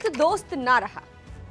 दोस्त ना रहा।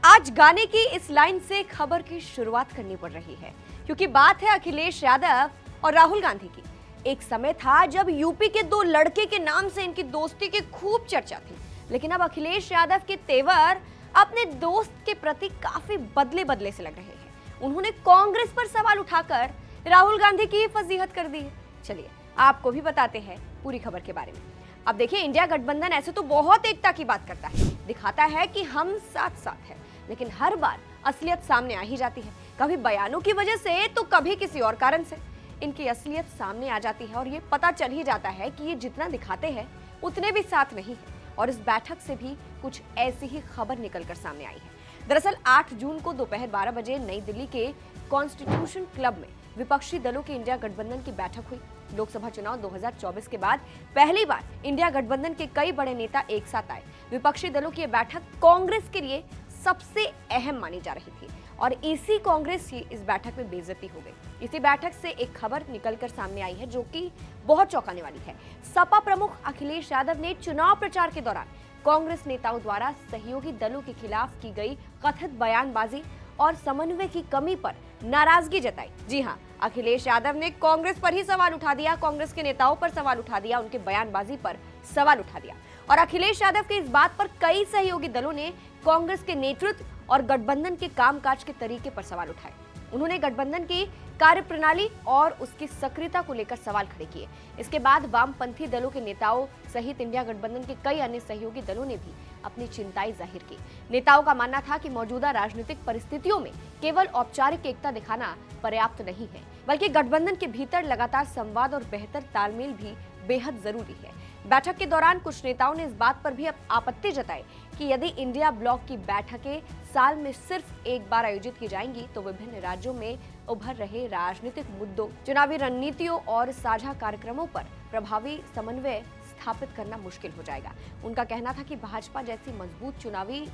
आज गाने की इस लाइन से खबर की शुरुआत करनी पड़ रही है, क्योंकि बात है अखिलेश यादव और राहुल गांधी की। एक समय था जब यूपी के दो लड़के के नाम से इनकी दोस्ती की खूब चर्चा थी, लेकिन अब अखिलेश यादव के तेवर अपने दोस्त के प्रति काफी बदले बदले से लग रहे हैं। उन्होंने कांग्रेस पर सवाल उठाकर राहुल गांधी की फजीहत कर दी है। चलिए आपको भी बताते हैं पूरी खबर के बारे में। अब देखिए, इंडिया गठबंधन ऐसे तो बहुत एकता की बात करता है, दिखाता है कि हम साथ साथ हैं, लेकिन हर बार असलियत सामने आ ही जाती है। कभी बयानों की वजह से तो कभी किसी और कारण से इनकी असलियत सामने आ जाती है और ये पता चल ही जाता है कि ये जितना दिखाते हैं उतने भी साथ नहीं है। और इस बैठक से भी कुछ ऐसी ही खबर निकलकर सामने आई है। दरअसल 8 जून को दोपहर 12 बजे नई दिल्ली के कॉन्स्टिट्यूशन क्लब में विपक्षी दलों की इंडिया गठबंधन की बैठक हुई। लोकसभा चुनाव 2024 के बाद पहली बार इंडिया गठबंधन के कई बड़े नेता एक साथ आए। विपक्षी दलों की यह बैठक कांग्रेस के लिए सबसे अहम मानी जा रही थी और इसी कांग्रेस की इस बैठक में बेइज्जती हो गई। इसी बैठक से एक खबर निकलकर सामने आई है जो कि बहुत चौंकाने वाली है। सपा प्रमुख अखिलेश यादव ने चुनाव प्रचार के दौरान कांग्रेस नेताओं द्वारा सहयोगी दलों के खिलाफ की गई कथित बयानबाजी और समन्वय की कमी पर नाराजगी जताई। जी हां, अखिलेश यादव ने कांग्रेस पर ही सवाल उठा दिया, कांग्रेस के नेताओं पर सवाल उठा दिया, उनके बयानबाजी पर सवाल उठा दिया। और अखिलेश यादव की इस बात पर कई सहयोगी दलों ने कांग्रेस के नेतृत्व और गठबंधन के कामकाज के तरीके पर सवाल उठाए। उन्होंने गठबंधन की कार्यप्रणाली और उसकी सक्रियता को लेकर सवाल खड़े किए। इसके बाद वामपंथी दलों के नेताओं सहित इंडिया गठबंधन के कई अन्य सहयोगी दलों ने भी अपनी चिंताएं जाहिर की। नेताओं का मानना था कि मौजूदा राजनीतिक परिस्थितियों में केवल औपचारिक एकता दिखाना पर्याप्त नहीं है, बल्कि गठबंधन के भीतर लगातार संवाद और बेहतर तालमेल भी बेहद जरूरी है। बैठक के दौरान कुछ नेताओं ने इस बात पर भी आपत्ति जताई कि यदि इंडिया ब्लॉक की बैठकें साल में सिर्फ एक बार आयोजित की जाएंगी तो विभिन्न राज्यों में उभर रहे राजनीतिक मुद्दों, चुनावी रणनीतियों और साझा कार्यक्रमों पर प्रभावी समन्वय स्थापित करना मुश्किल हो जाएगा। उनका कहना था कि भाजपा जैसी मजबूत चुनावी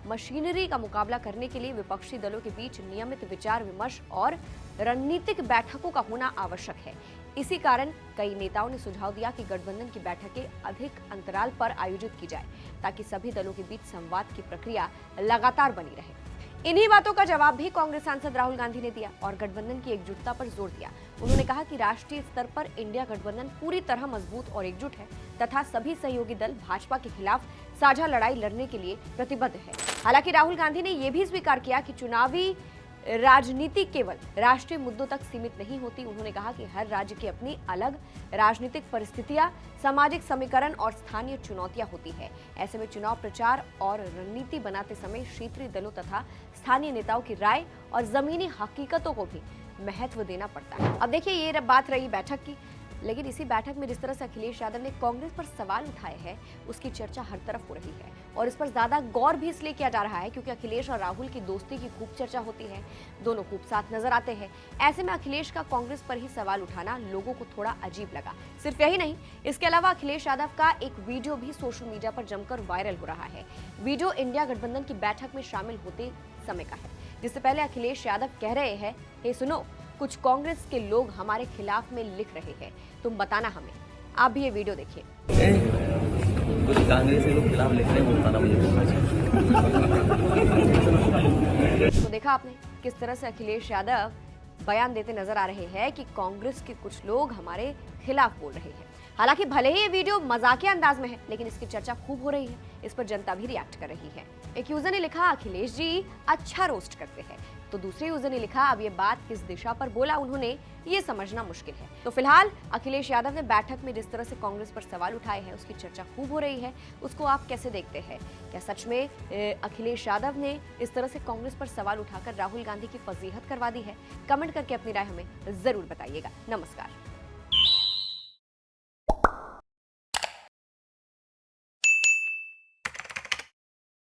मशीनरी का मुकाबला करने के लिए विपक्षी दलों के बीच नियमित विचार विमर्श और रणनीतिक बैठकों का होना आवश्यक है। इसी कारण कई नेताओं ने सुझाव दिया कि गठबंधन की बैठकें अधिक अंतराल पर आयोजित की जाए, ताकि सभी दलों के बीच संवाद की प्रक्रिया लगातार बनी रहे। इन्हीं बातों का जवाब भी कांग्रेस सांसद राहुल गांधी ने दिया और गठबंधन की एकजुटता पर जोर दिया। उन्होंने कहा कि राष्ट्रीय स्तर पर इंडिया गठबंधन पूरी तरह मजबूत और एकजुट है तथा सभी सहयोगी दल भाजपा के खिलाफ साझा लड़ाई लड़ने के लिए प्रतिबद्ध है। हालांकि राहुल गांधी ने यह भी स्वीकार किया कि चुनावी राजनीति केवल राष्ट्रीय मुद्दों तक सीमित नहीं होती। उन्होंने कहा कि हर राज्य की अपनी अलग राजनीतिक परिस्थितियां, सामाजिक समीकरण और स्थानीय चुनौतियां होती है। ऐसे में चुनाव प्रचार और रणनीति बनाते समय क्षेत्रीय दलों तथा स्थानीय नेताओं की राय और जमीनी हकीकतों को भी महत्व देना पड़ता है। अब देखिए, ये बात रही बैठक की, लेकिन इसी बैठक में जिस तरह से अखिलेश यादव ने कांग्रेस पर सवाल उठाए हैं उसकी चर्चा हर तरफ हो रही है और इस पर ज्यादा गौर भी इसलिए किया जा रहा है क्योंकि अखिलेश और राहुल की दोस्ती की खूब चर्चा होती है। दोनों खूब साथ नजर आते हैं। ऐसे में अखिलेश का कांग्रेस पर ही सवाल उठाना लोगों को थोड़ा अजीब लगा। सिर्फ यही नहीं, इसके अलावा अखिलेश यादव का एक वीडियो भी सोशल मीडिया पर जमकर वायरल हो रहा है। वीडियो इंडिया गठबंधन की बैठक में शामिल होते समय का है, जिससे पहले अखिलेश यादव कह रहे हैं, हे सुनो, कुछ कांग्रेस के लोग हमारे खिलाफ में लिख रहे हैं, तुम बताना हमें। आप भी ये वीडियो देखिए। कुछ कांग्रेस के लोग खिलाफ लिख रहे हैं, बताना मुझे। तो देखा आपने किस तरह से अखिलेश यादव बयान देते नजर आ रहे हैं कि कांग्रेस के कुछ लोग हमारे खिलाफ बोल रहे हैं। हालांकि भले ही ये वीडियो मजाकिया अंदाज में है, लेकिन इसकी चर्चा खूब हो रही है। इस पर जनता भी रिएक्ट कर रही है। एक यूजर ने लिखा, अखिलेश जी अच्छा रोस्ट करते हैं, तो दूसरे यूजर ने लिखा, अब ये बात किस दिशा पर बोला उन्होंने ये समझना मुश्किल है। तो फिलहाल अखिलेश यादव ने बैठक में जिस तरह से कांग्रेस पर सवाल उठाए हैं उसकी चर्चा खूब हो रही है। उसको आप कैसे देखते हैं? क्या सच में अखिलेश यादव ने इस तरह से कांग्रेस पर सवाल उठाकर राहुल गांधी की फजीहत करवा दी है? कमेंट करके अपनी राय हमें जरूर बताइएगा। नमस्कार।